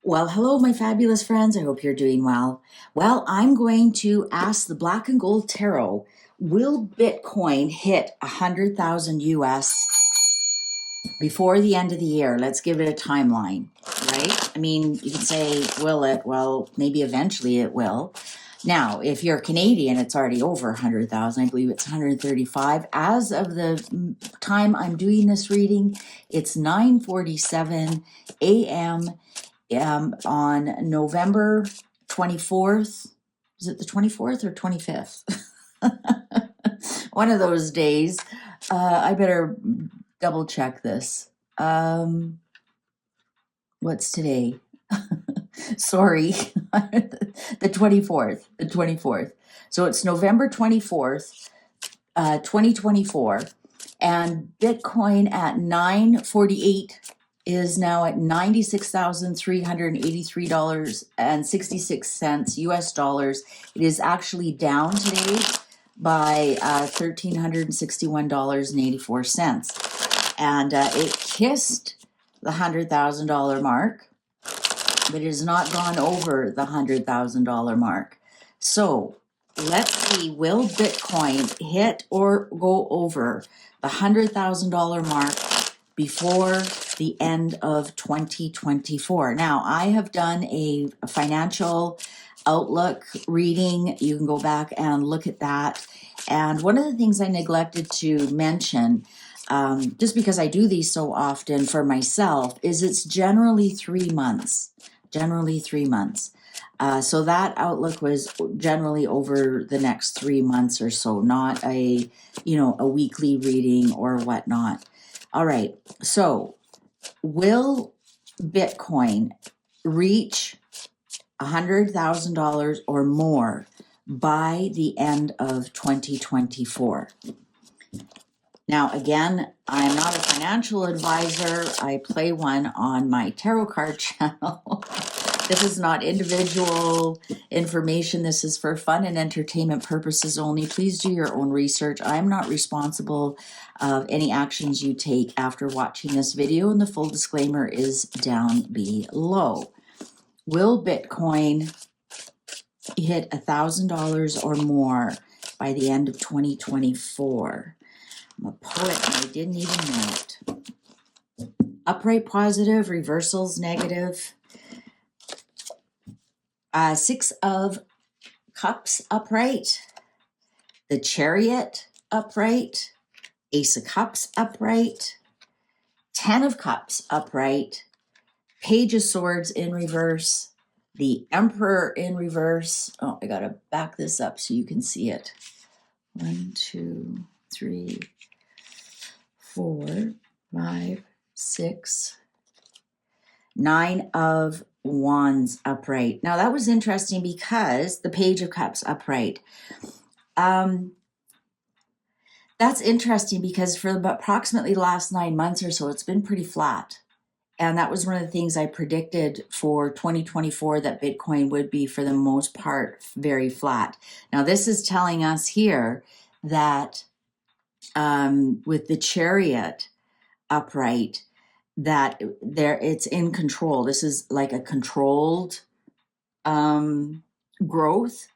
Well, hello, my fabulous friends. I hope you're doing well. Well, I'm going to ask the Black and Gold Tarot, will Bitcoin hit 100,000 US before the end of the year? Let's give it a timeline, right? I mean, you can say, will it? Well, maybe eventually it will. Now, if you're Canadian, it's already over 100,000. I believe it's 135. As of the time I'm doing this reading, it's 9:47 a.m. On November 24th. Is it the 24th or 25th? One of those days. I better double check this. What's today? Sorry. The 24th. The 24th. So it's November 24th, 2024. And Bitcoin at 9:48 is now at $96,383.66 US dollars. It is actually down today by $1,361.84. And it kissed the $100,000 mark, but it has not gone over the $100,000 mark. So let's see, will Bitcoin hit or go over the $100,000 mark before the end of 2024? Now, I have done a financial outlook reading. You can go back and look at that. And one of the things I neglected to mention, just because I do these so often for myself, is it's generally 3 months. Generally 3 months. So that outlook was generally over the next 3 months or so, not a weekly reading or whatnot. All right. So will Bitcoin reach $100,000 or more by the end of 2024? Now, again, I'm not a financial advisor. I play one on my tarot card channel. This is not individual information. This is for fun and entertainment purposes only. Please do your own research. I'm not responsible of any actions you take after watching this video, and the full disclaimer is down below. Will Bitcoin hit $1,000 or more by the end of 2024? I'm a poet and I didn't even know it. Upright positive, reversals negative. 6 of Cups upright. The Chariot upright. Ace of Cups upright. 10 of Cups upright. Page of Swords in reverse. The Emperor in reverse. Oh, I gotta back this up so you can see it. 1, 2, 3, 4, 5, 6, 9 of Wands upright. Now that was interesting because the Page of Cups upright. That's interesting because for approximately the last 9 months or so, it's been pretty flat. And that was one of the things I predicted for 2024, that Bitcoin would be, for the most part, very flat. Now, this is telling us here that with the Chariot upright, that it's in control. This is like a controlled growth.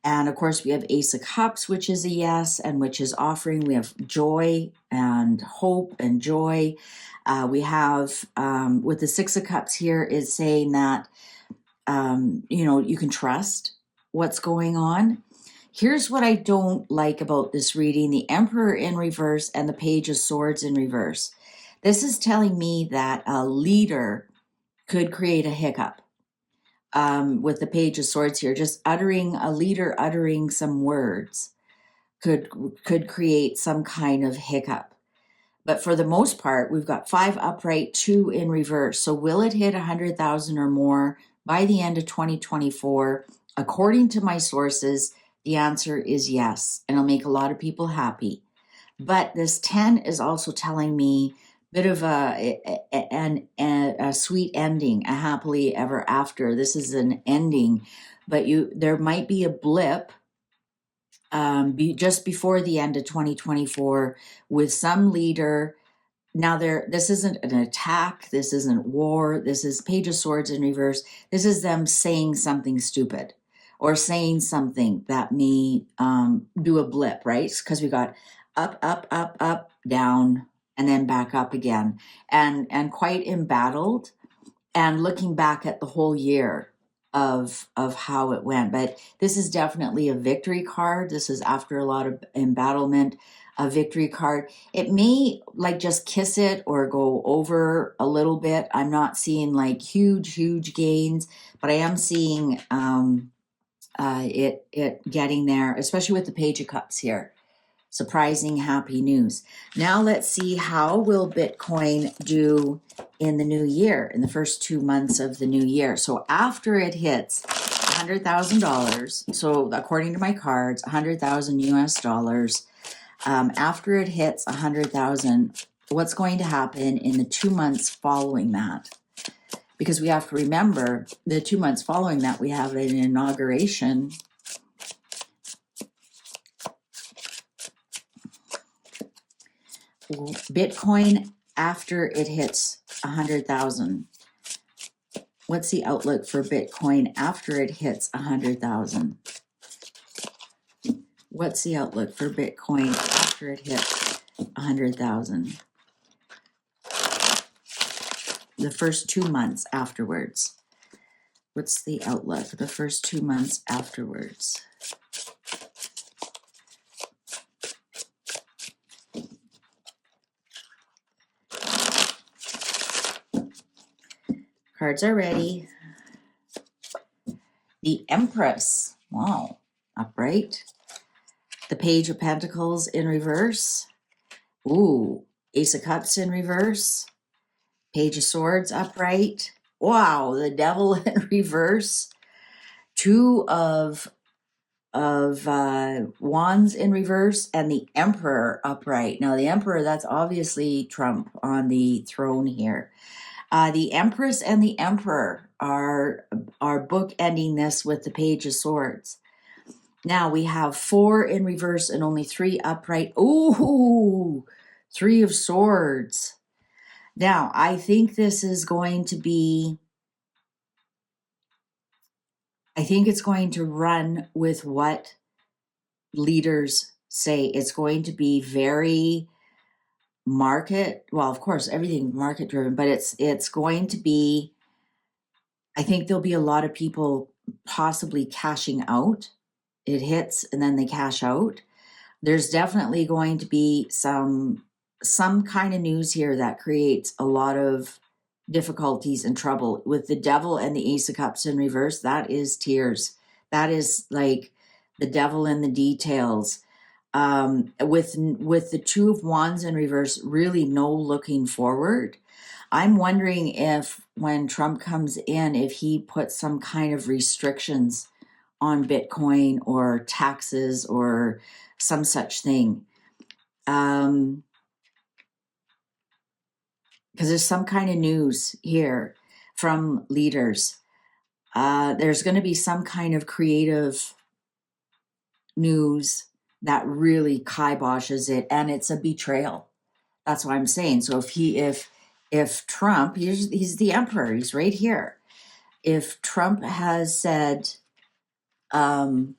And of course, we have Ace of Cups, which is a yes, and which is offering. We have joy and hope and joy. We have, with the Six of Cups here, is saying that, you can trust what's going on. Here's what I don't like about this reading: the Emperor in reverse and the Page of Swords in reverse. This is telling me that a leader could create a hiccup. With the Page of Swords here, just a leader uttering some words could create some kind of hiccup. But for the most part, we've got 5 upright, 2 in reverse. So will it hit 100,000 or more by the end of 2024? According to my sources, the answer is yes, and it'll make a lot of people happy. But this 10 is also telling me bit of a sweet ending, a happily ever after. This is an ending, but there might be a blip just before the end of 2024 with some leader Now this isn't an attack. This isn't war. This is Page of Swords in reverse. This is them saying something stupid or saying something that may do a blip, right? Because we got up, up, up, up, down, and then back up again, and quite embattled. And looking back at the whole year of how it went, but this is definitely a victory card. This is after a lot of embattlement, a victory card. It may like just kiss it or go over a little bit. I'm not seeing like huge gains, but I am seeing it getting there, especially with the Page of Cups here. Surprising, happy news. Now let's see, how will Bitcoin do in the new year, in the first 2 months of the new year? So after it hits $100,000, so according to my cards, 100,000 US dollars, after it hits 100,000, what's going to happen in the 2 months following that? Because we have to remember the 2 months following that, we have an inauguration. Bitcoin after it hits 100,000. What's the outlook for Bitcoin after it hits 100,000? What's the outlook for Bitcoin after it hits 100,000? The first 2 months afterwards. What's the outlook the first 2 months afterwards? Cards are ready. The Empress. Wow. Upright. The Page of Pentacles in reverse. Ooh. Ace of Cups in reverse. Page of Swords upright. Wow. The Devil in reverse. Two of Wands in reverse, and the Emperor upright. Now the Emperor, that's obviously Trump on the throne here. The Empress and the Emperor are bookending this with the Page of Swords. Now we have 4 in reverse and only 3 upright. Ooh, 3 of Swords. Now I think this is going to be, I think it's going to run with what leaders say. It's going to be very market, well, of course, everything market driven, but it's going to be, I think there'll be a lot of people possibly cashing out. It hits and then they cash out. There's definitely going to be some kind of news here that creates a lot of difficulties and trouble. With the Devil and the Ace of Cups in reverse, that is tears. That is like the devil in the details. With the Two of Wands in reverse, really no looking forward. I'm wondering if when Trump comes in, if he puts some kind of restrictions on Bitcoin or taxes or some such thing. Because there's some kind of news here from leaders. There's going to be some kind of creative news that really kiboshes it, and it's a betrayal. That's what I'm saying. So if Trump, he's the emperor, he's right here. If Trump has said, no,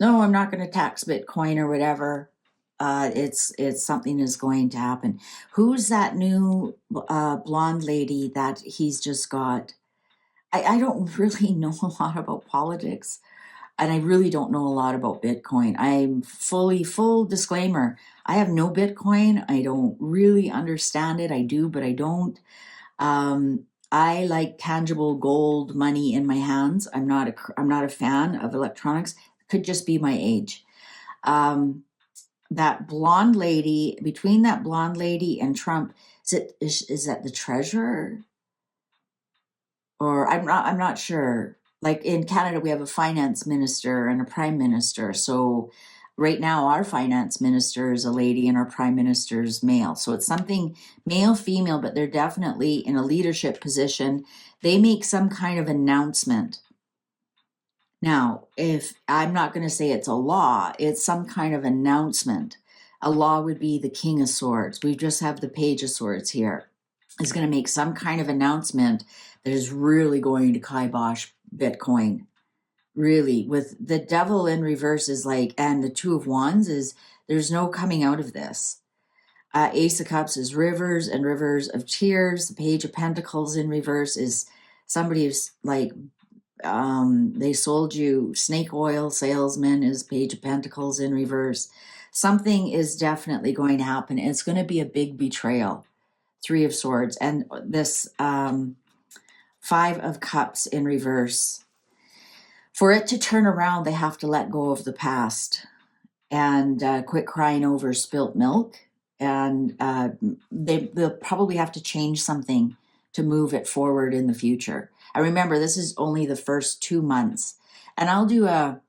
I'm not going to tax Bitcoin or whatever, it's something is going to happen. Who's that new blonde lady that he's just got? I don't really know a lot about politics. And I really don't know a lot about Bitcoin. I'm full disclaimer. I have no Bitcoin. I don't really understand it. I do, but I don't. I like tangible gold money in my hands. I'm not a fan of electronics. Could just be my age. That blonde lady, between that blonde lady and Trump, is that the treasurer? Or I'm not sure. Like in Canada, we have a finance minister and a prime minister. So right now, our finance minister is a lady and our prime minister is male. So it's something male, female, but they're definitely in a leadership position. They make some kind of announcement. Now, if I'm not going to say it's a law, it's some kind of announcement A law would be the King of Swords. We just have the Page of Swords here. Is going to make some kind of announcement that is really going to kibosh Bitcoin. Really, with the Devil in reverse is like, and the Two of Wands is, there's no coming out of this. Ace of Cups is rivers and rivers of tears. The Page of Pentacles in reverse is somebody who's like, they sold you snake oil. Salesman is Page of Pentacles in reverse. Something is definitely going to happen. It's going to be a big betrayal. Three of Swords, and this Five of Cups in reverse. For it to turn around, they have to let go of the past and quit crying over spilt milk. And they'll probably have to change something to move it forward in the future. I remember this is only the first 2 months, and I'll do a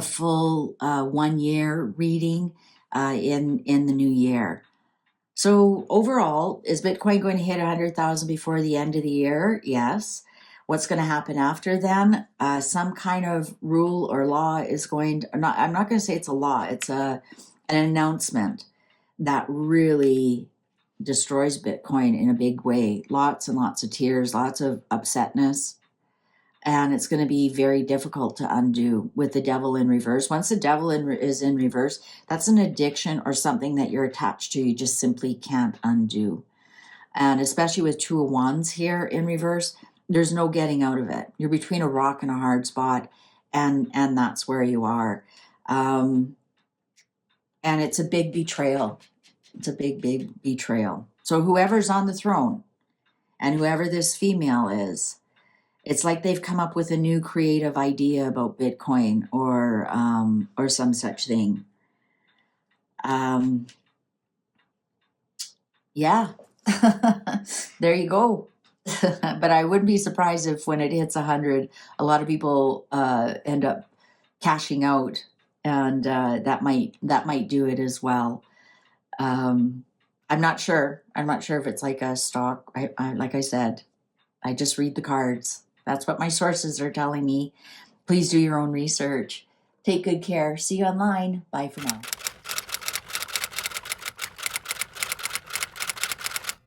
full 1 year reading in the new year. So overall, is Bitcoin going to hit 100,000 before the end of the year? Yes. What's going to happen after then? Some kind of rule or law is going to, I'm not going to say it's a law, it's an announcement that really destroys Bitcoin in a big way. Lots and lots of tears, lots of upsetness. And it's going to be very difficult to undo with the Devil in reverse. Once the Devil is in reverse, that's an addiction or something that you're attached to. You just simply can't undo. And especially with Two of Wands here in reverse, there's no getting out of it. You're between a rock and a hard spot, and that's where you are. And it's a big betrayal. It's a big, big betrayal. So whoever's on the throne and whoever this female is, it's like they've come up with a new creative idea about Bitcoin or some such thing. Yeah, there you go. But I wouldn't be surprised if when it hits 100, a lot of people end up cashing out, and that might do it as well. I'm not sure. I'm not sure if it's like a stock. Like I said, I just read the cards. That's what my sources are telling me. Please do your own research. Take good care. See you online. Bye for now.